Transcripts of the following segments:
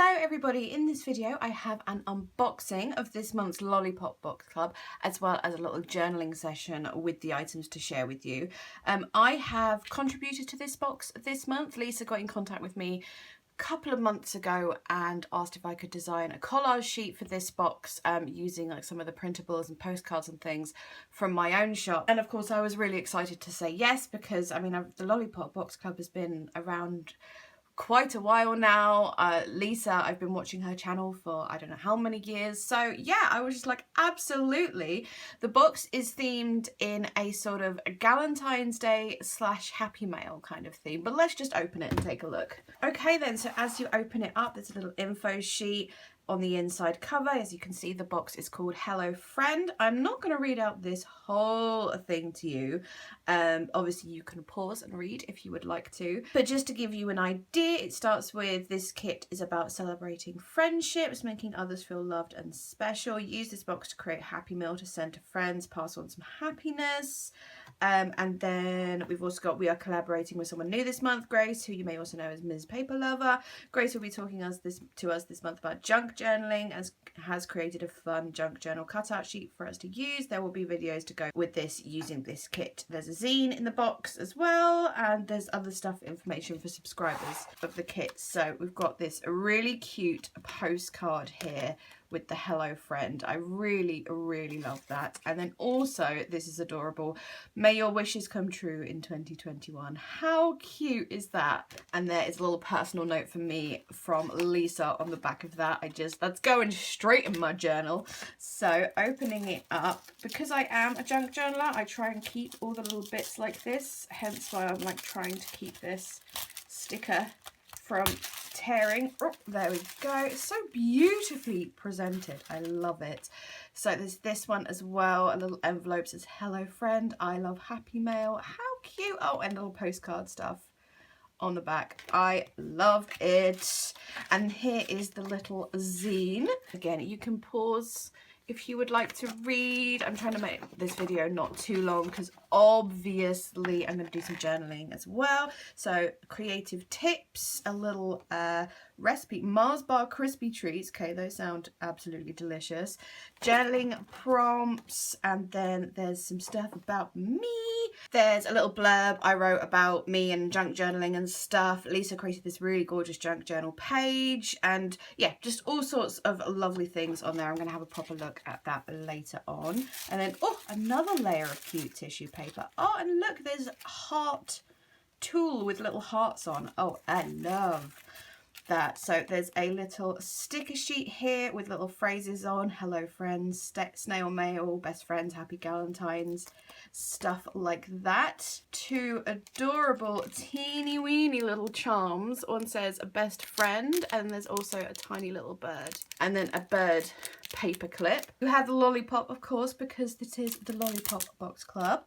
Hello everybody, in this video I have an unboxing of this month's Lollipop Box Club as well as a little journaling session with the items to share with you. I have contributed to this box this month. Lisa got in contact with me a couple of months ago and asked if I could design a collage sheet for this box using like some of the printables and postcards and things from my own shop. And of course I was really excited to say yes because I mean the Lollipop Box Club has been around quite a while now. Lisa, I've been watching her channel for I don't know how many years, so yeah, I was just like, absolutely. The box is themed in a sort of a Galentine's Day / Happy Mail kind of theme, but let's just open it and take a look. Okay then, so as you open it up, there's a little info sheet on the inside cover. As you can see, the box is called Hello Friend. I'm not going to read out this whole thing to you. Obviously you can pause and read if you would like to, but just to give you an idea, it starts with this kit is about celebrating friendships, making others feel loved and special. Use this box to create a happy meal to send to friends, pass on some happiness. And then we've also got, we are collaborating with someone new this month, Grace, who you may also know as Ms. Paper Lover. Grace will be talking to us this month about junk journaling and has created a fun junk journal cutout sheet for us to use. There will be videos to go with this using this kit. There's a zine in the box as well, and there's other stuff, information for subscribers of the kit. So we've got this really cute postcard here with the Hello Friend. I really love that. And then also, this is adorable, may your wishes come true in 2021. How cute is that? And there is a little personal note for me from Lisa on the back of that. That's going straight in my journal. So opening it up, because I am a junk journaler, I try and keep all the little bits like this, hence why I'm like trying to keep this sticker from tearing. Oh, there we go. It's so beautifully presented. I love it. So there's this one as well. A little envelope says Hello Friend, I love Happy Mail. How cute. Oh, and little postcard stuff on the back. I love it. And here is the little zine. Again, you can pause if you would like to read. I'm trying to make this video not too long because obviously I'm going to do some journaling as well. So creative tips, a little recipe, Mars bar crispy treats. Okay, those sound absolutely delicious. Journaling prompts, and then there's some stuff about me. There's a little blurb I wrote about me and junk journaling and stuff. Lisa created this really gorgeous junk journal page, and yeah, just all sorts of lovely things on there. I'm going to have a proper look at that later on. And then, oh, another layer of cute tissue paper. Oh, and look, there's a heart tool with little hearts on. Oh, I love that. So there's a little sticker sheet here with little phrases on. Hello friends, snail mail, best friends, happy Galentine's, stuff like that. Two adorable teeny weeny little charms. One says a best friend, and there's also a tiny little bird, and then a bird paper clip. You have the lollipop, of course, because this is the Lollipop Box Club.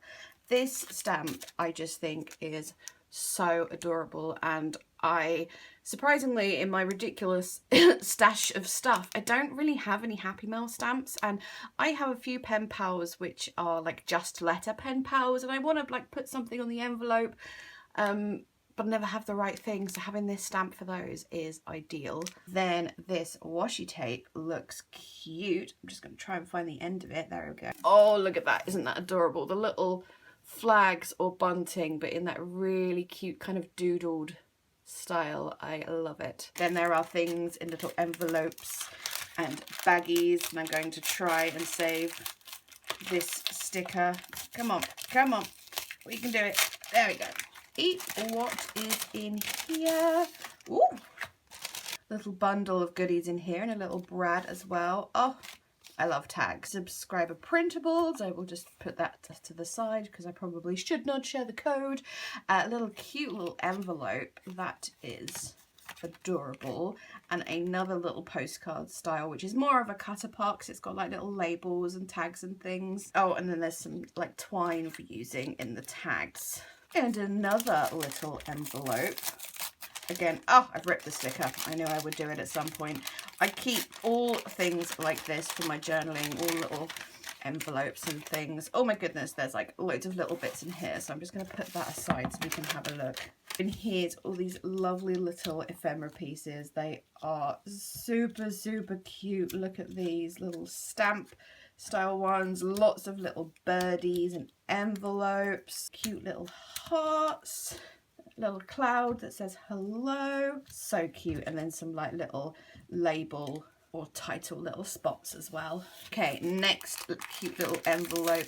This stamp I just think is so adorable, and I surprisingly, in my ridiculous stash of stuff, I don't really have any Happy Mail stamps, and I have a few pen pals which are like just letter pen pals, and I want to like put something on the envelope, but never have the right thing, so having this stamp for those is ideal. Then this washi tape looks cute. I'm just going to try and find the end of it. There we go. Oh, look at that. Isn't that adorable? The little flags or bunting, but in that really cute kind of doodled style. I love it. Then there are things in little envelopes and baggies, and I'm going to try and save this sticker. Come on, come on. We can do it. There we go. Eat what is in here. Ooh. Little bundle of goodies in here, and a little brad as well. Oh, I love tags. Subscriber printables. I will just put that to the side because I probably should not share the code. A little cute little envelope. That is adorable. And another little postcard style, which is more of a cutter part because it's got like little labels and tags and things. Oh, and then there's some like twine for using in the tags. And another little envelope. Again, oh, I've ripped the sticker. I knew I would do it at some point. I keep all things like this for my journaling, all little envelopes and things. Oh my goodness, there's like loads of little bits in here, so I'm just going to put that aside so we can have a look And here's all these lovely little ephemera pieces. They are super, super cute. Look at these little stamp style ones. Lots of little birdies and envelopes. Cute little hearts. Little cloud that says hello. So cute. And then some like little label or title little spots as well. Okay, next cute little envelope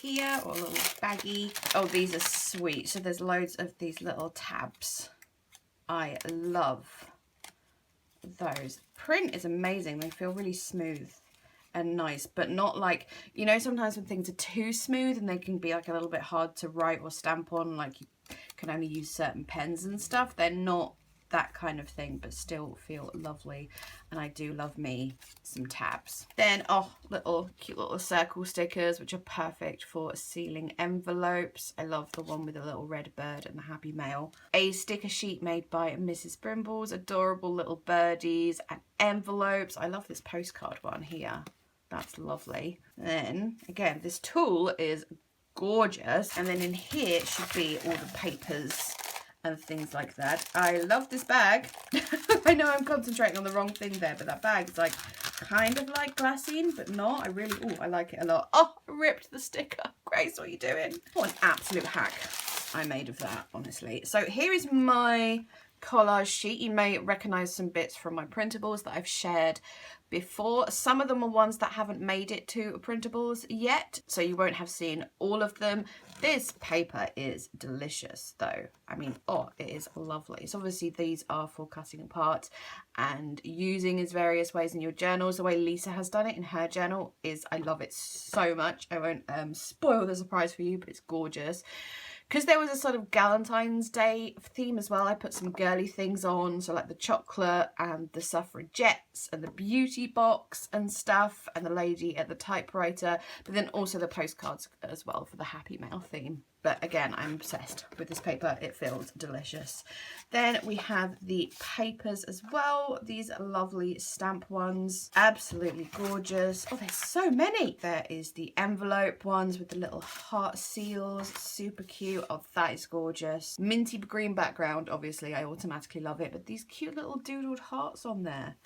here, or a little baggie. Oh, these are sweet. So there's loads of these little tabs. I love those. Print is amazing. They feel really smooth and nice, but not like, you know, sometimes when things are too smooth and they can be like a little bit hard to write or stamp on, like you can only use certain pens and stuff. They're not that kind of thing, but still feel lovely. And I do love me some tabs. Then, oh, little cute little circle stickers, which are perfect for sealing envelopes. I love the one with the little red bird and the happy mail. A sticker sheet made by Mrs. Brimbles. Adorable little birdies and envelopes. I love this postcard one here. That's lovely. And then again, this tool is gorgeous. And then in here it should be all the papers and things like that. I love this bag. I know I'm concentrating on the wrong thing there, but that bag is like kind of like glassine, but not. I like it a lot. Oh, I ripped the sticker. Grace, what are you doing? What an absolute hack I made of that, honestly. So here is my collage sheet. You may recognize some bits from my printables that I've shared before. Some of them are ones that haven't made it to printables yet, so you won't have seen all of them. This paper is delicious though. I mean, oh, it is lovely. So obviously these are for cutting apart and using as various ways in your journals. The way Lisa has done it in her journal is, I love it so much. I won't spoil the surprise for you, but it's gorgeous. Because there was a sort of Galentine's Day theme as well, I put some girly things on, so like the chocolate and the suffragettes and the beauty box and stuff, and the lady at the typewriter, but then also the postcards as well for the happy mail theme. But again, I'm obsessed with this paper. It feels delicious. Then we have the papers as well. These lovely stamp ones. Absolutely gorgeous. Oh, there's so many. There is the envelope ones with the little heart seals. Super cute. Oh, that is gorgeous. Minty green background. Obviously, I automatically love it. But these cute little doodled hearts on there.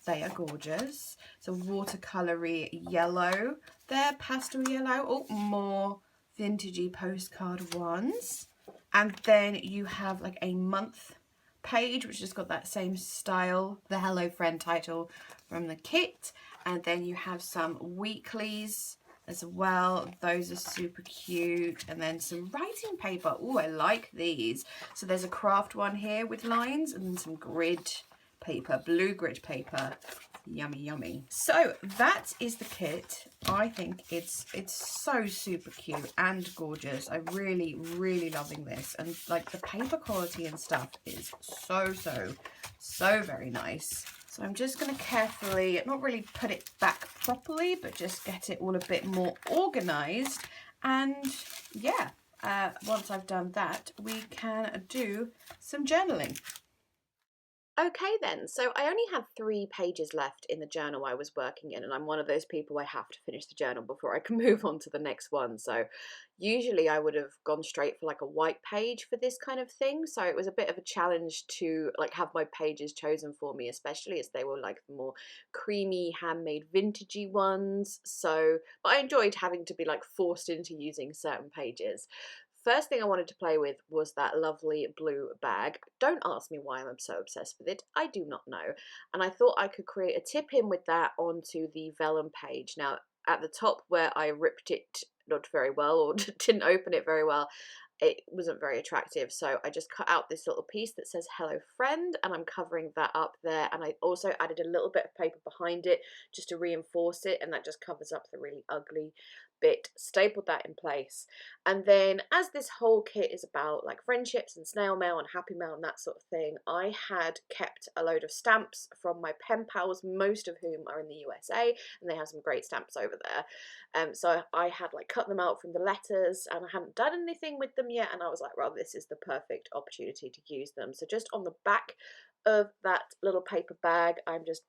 They are gorgeous. So watercolory yellow. There, pastel yellow. Oh, more vintagey postcard ones. And then you have like a month page, which has got that same style, the Hello Friend title from the kit. And then you have some weeklies as well. Those are super cute. And then some writing paper. Oh, I like these. So there's a craft one here with lines, and then some grid paper, blue grid paper. Yummy, yummy. So that is the kit. I think it's so super cute and gorgeous. I'm really, really loving this. And like the paper quality and stuff is so very nice. So I'm just going to carefully, not really put it back properly, but just get it all a bit more organized. And yeah, once I've done that, we can do some journaling. Okay then, so I only have 3 pages left in the journal I was working in, and I'm one of those people, I have to finish the journal before I can move on to the next one. So usually I would have gone straight for like a white page for this kind of thing, so it was a bit of a challenge to like have my pages chosen for me, especially as they were like the more creamy, handmade, vintagey ones. So, but I enjoyed having to be like forced into using certain pages. First thing I wanted to play with was that lovely blue bag. Don't ask me why I'm so obsessed with it. I do not know. And I thought I could create a tip in with that onto the vellum page. Now, at the top where I ripped it not very well, or didn't open it very well, it wasn't very attractive, so I just cut out this little piece that says hello friend, and I'm covering that up there. And I also added a little bit of paper behind it just to reinforce it, and that just covers up the really ugly bit. Stapled that in place. And then, as this whole kit is about like friendships and snail mail and happy mail and that sort of thing, I had kept a load of stamps from my pen pals, most of whom are in the USA, and they have some great stamps over there. So I had like cut them out from the letters, and I hadn't done anything with them yet, and I was like, well, this is the perfect opportunity to use them. So just on the back of that little paper bag, I'm just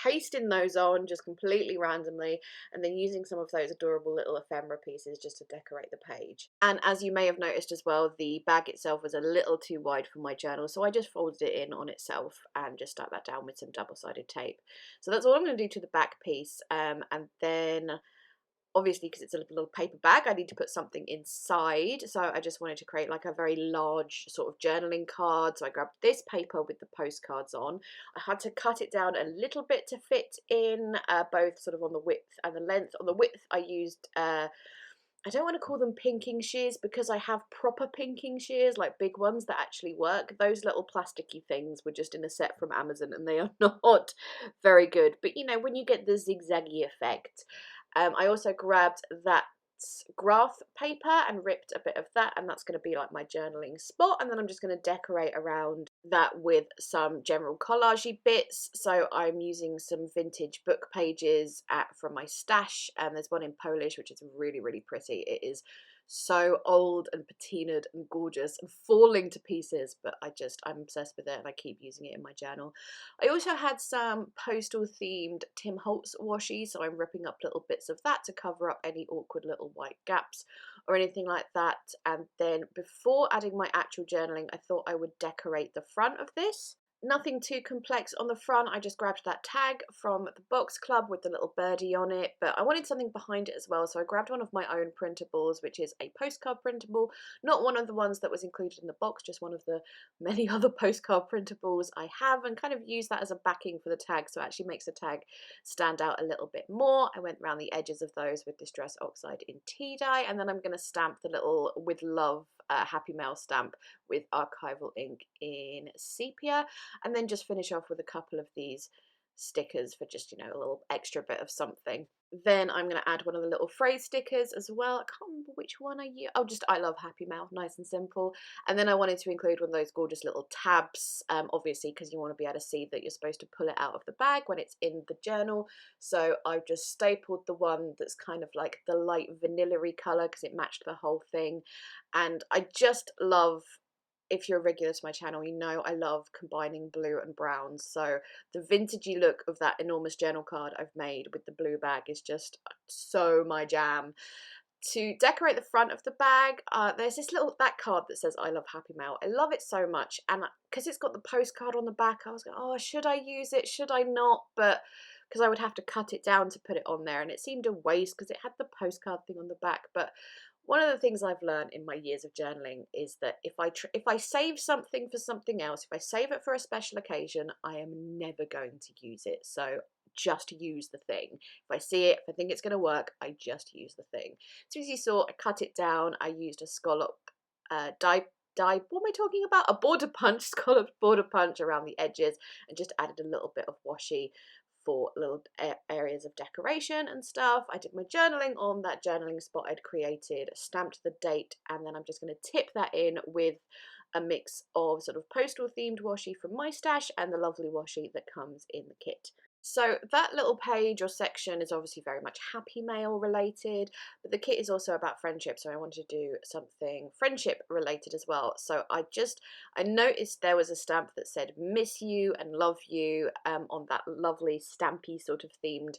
pasting those on just completely randomly, and then using some of those adorable little ephemera pieces just to decorate the page. And as you may have noticed as well, the bag itself was a little too wide for my journal, so I just folded it in on itself and just stuck that down with some double-sided tape. So that's all I'm going to do to the back piece, and then obviously, because it's a little paper bag, I need to put something inside. So I just wanted to create like a very large sort of journaling card. So I grabbed this paper with the postcards on. I had to cut it down a little bit to fit in, both sort of on the width and the length. On the width, I used I don't want to call them pinking shears because I have proper pinking shears, like big ones that actually work. Those little plasticky things were just in a set from Amazon and they are not very good. But you know, when you get the zigzaggy effect, I also grabbed that graph paper and ripped a bit of that, and that's going to be like my journaling spot. And then I'm just going to decorate around that with some general collagey bits. So I'm using some vintage book pages from my stash, and there's one in Polish which is really, really pretty. It is so old and patinaed and gorgeous and falling to pieces, but I'm obsessed with it and I keep using it in my journal. I also had some postal themed Tim Holtz washi, so I'm ripping up little bits of that to cover up any awkward little white gaps or anything like that. And then before adding my actual journaling, I thought I would decorate the front of this. Nothing too complex on the front. I just grabbed that tag from the Box Club with the little birdie on it, but I wanted something behind it as well, so I grabbed one of my own printables, which is a postcard printable, not one of the ones that was included in the box, just one of the many other postcard printables I have, and kind of use that as a backing for the tag, so it actually makes the tag stand out a little bit more. I went around the edges of those with Distress Oxide in tea dye, and then I'm going to stamp the little With Love Happy Mail stamp with archival ink in sepia, and then just finish off with a couple of these stickers for just, you know, a little extra bit of something. Then I'm going to add one of the little phrase stickers as well. I can't remember which one I use. Oh, just I love Happy Mail, nice and simple. And then I wanted to include one of those gorgeous little tabs, obviously because you want to be able to see that you're supposed to pull it out of the bag when it's in the journal. So I've just stapled the one that's kind of like the light vanilla-y colour because it matched the whole thing. And I just love, if you're a regular to my channel, you know I love combining blue and browns. So the vintagey look of that enormous journal card I've made with the blue bag is just so my jam. To decorate the front of the bag, there's this that card that says I love Happy Mail. I love it so much, and because it's got the postcard on the back, I was going, oh, should I use it? Should I not? But because I would have to cut it down to put it on there, and it seemed a waste because it had the postcard thing on the back. But one of the things I've learned in my years of journaling is that if I save something for something else, if I save it for a special occasion, I am never going to use it. So just use the thing. If I see it, if I think it's going to work, I just use the thing. So as you saw, I cut it down. I used a scallop what am I talking about? A border punch, scallop border punch around the edges, and just added a little bit of washi for little areas of decoration and stuff. I did my journaling on that journaling spot I'd created, stamped the date, and then I'm just going to tip that in with a mix of sort of postal themed washi from my stash and the lovely washi that comes in the kit. So that little page or section is obviously very much Happy Mail related, but the kit is also about friendship, so I wanted to do something friendship related as well. So I noticed there was a stamp that said miss you and love you on that lovely stampy sort of themed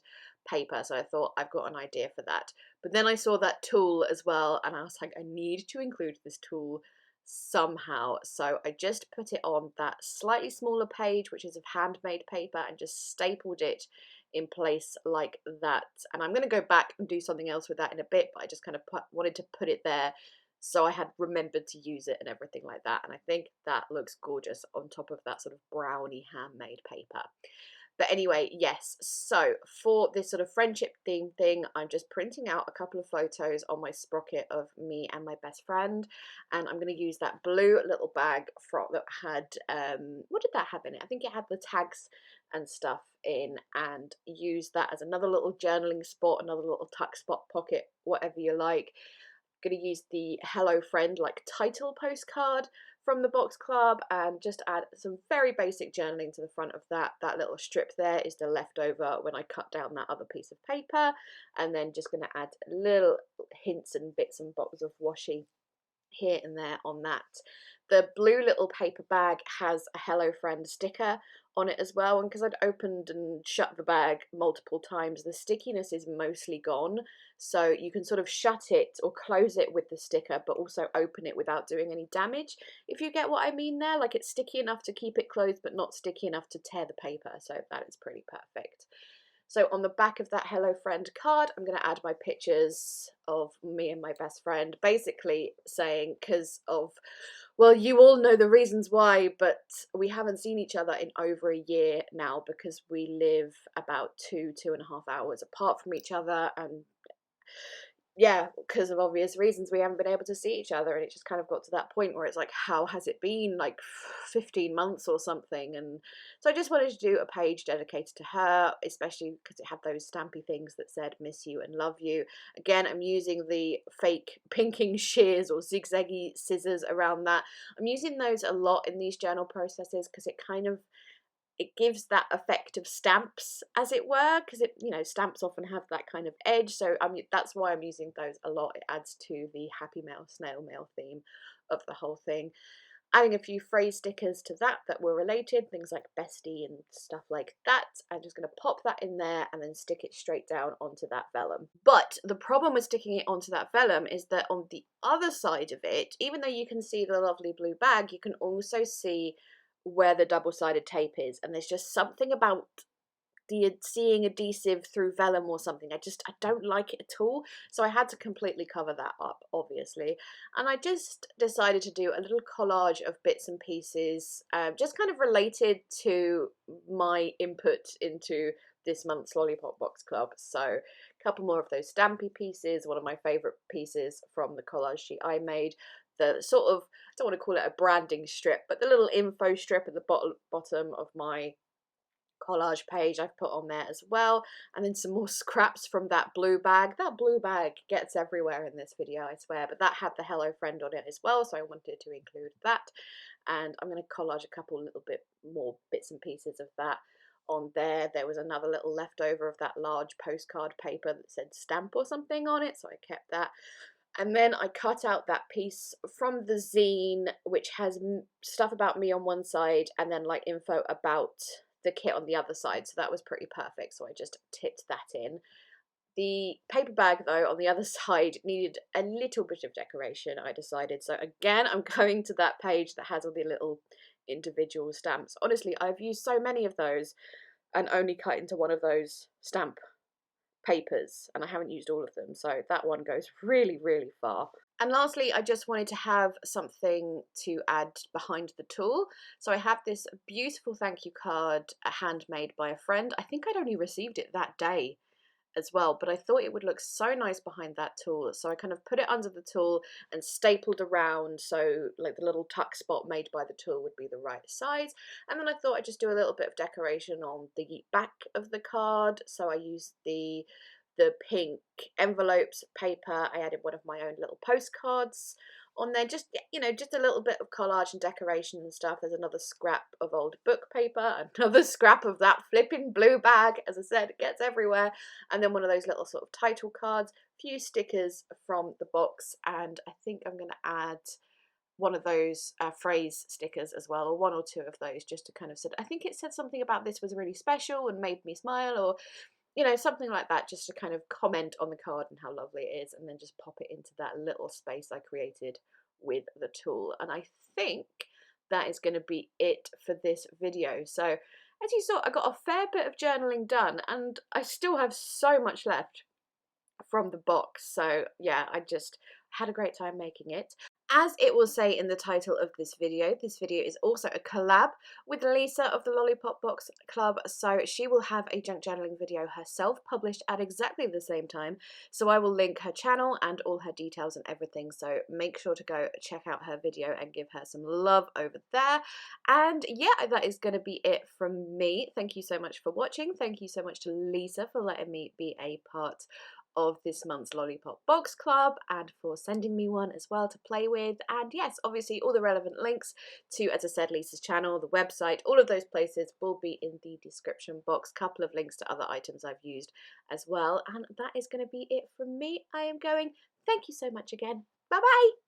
paper, so I thought I've got an idea for that. But then I saw that tool as well and I was like, I need to include this tool somehow. So I just put it on that slightly smaller page, which is of handmade paper, and just stapled it in place like that. And I'm going to go back and do something else with that in a bit, but I just kind of wanted to put it there so I had remembered to use it and everything like that. And I think that looks gorgeous on top of that sort of brownie handmade paper. But anyway, yes, so for this sort of friendship theme thing, I'm just printing out a couple of photos on my sprocket of me and my best friend, and I'm going to use that blue little bag that had, what did that have in it? I think it had the tags and stuff in, and use that as another little journaling spot, another little tuck spot pocket, whatever you like. Going to use the Hello Friend like title postcard from the Box Club and just add some very basic journaling to the front of that. That little strip there is the leftover when I cut down that other piece of paper, and then just going to add little hints and bits and bobs of washi here and there on that. The blue little paper bag has a Hello Friend sticker on it as well, and because I'd opened and shut the bag multiple times, the stickiness is mostly gone, so you can sort of shut it or close it with the sticker but also open it without doing any damage, if you get what I mean there. Like, it's sticky enough to keep it closed but not sticky enough to tear the paper, so that is pretty perfect. So on the back of that Hello Friend card, I'm going to add my pictures of me and my best friend, basically saying, because of, well, you all know the reasons why, but we haven't seen each other in over a year now because we live about 2.5 hours apart from each other, and yeah, because of obvious reasons, we haven't been able to see each other, and it just kind of got to that point where it's like, how has it been, like 15 months or something? And so I just wanted to do a page dedicated to her, especially because it had those stampy things that said miss you and love you. Again, I'm using the fake pinking shears or zigzaggy scissors around that. I'm using those a lot in these journal processes because it gives that effect of stamps, as it were, because stamps often have that kind of edge, so that's why I'm using those a lot. It adds to the happy mail, snail mail theme of the whole thing. Adding a few phrase stickers to that were related, things like bestie and stuff like that. I'm just going to pop that in there and then stick it straight down onto that vellum. But the problem with sticking it onto that vellum is that on the other side of it, even though you can see the lovely blue bag, you can also see where the double-sided tape is, and there's just something about seeing adhesive through vellum or something. I don't like it at all, so I had to completely cover that up, obviously, and I just decided to do a little collage of bits and pieces, just kind of related to my input into this month's Lollipop Box Club. So a couple more of those stampy pieces, one of my favourite pieces from the collage sheet I made, the sort of, I don't want to call it a branding strip, but the little info strip at the bottom of my collage page I've put on there as well, and then some more scraps from that blue bag. That blue bag gets everywhere in this video, I swear, but that had the Hello Friend on it as well, so I wanted to include that, and I'm going to collage a couple little bit more bits and pieces of that on there. There was another little leftover of that large postcard paper that said stamp or something on it, so I kept that. And then I cut out that piece from the zine, which has stuff about me on one side and then like info about the kit on the other side. So that was pretty perfect. So I just tipped that in. The paper bag, though, on the other side needed a little bit of decoration, I decided. So again, I'm going to that page that has all the little individual stamps. Honestly, I've used so many of those and only cut into one of those stamp papers, and I haven't used all of them, so that one goes really, really far. And lastly, I just wanted to have something to add behind the tool. So I have this beautiful thank you card handmade by a friend. I think I'd only received it that day as well, but I thought it would look so nice behind that tool, so I kind of put it under the tool and stapled around, so like the little tuck spot made by the tool would be the right size. And then I thought I'd just do a little bit of decoration on the back of the card, so I used the pink envelopes paper. I added one of my own little postcards on there, just just a little bit of collage and decoration and stuff. There's another scrap of old book paper, another scrap of that flipping blue bag, as I said, it gets everywhere, and then one of those little sort of title cards, a few stickers from the box, and I think I'm going to add one of those phrase stickers as well, or one or two of those, just to kind of I think it said something about this was really special and made me smile, or something like that, just to kind of comment on the card and how lovely it is, and then just pop it into that little space I created with the tool. And I think that is going to be it for this video. So as you saw, I got a fair bit of journaling done, and I still have so much left from the box. So yeah, I just had a great time making it. As it will say in the title of this video is also a collab with Lisa of the Lollipop Box Club, so she will have a junk journaling video herself published at exactly the same time, so I will link her channel and all her details and everything, so make sure to go check out her video and give her some love over there. And yeah, that is going to be it from me. Thank you so much for watching. Thank you so much to Lisa for letting me be a part of this month's Lollipop Box Club and for sending me one as well to play with. And yes, obviously all the relevant links to, as I said, Lisa's channel, the website, all of those places will be in the description box. Couple of links to other items I've used as well. And that is going to be it from me. I am going. Thank you so much again. Bye bye.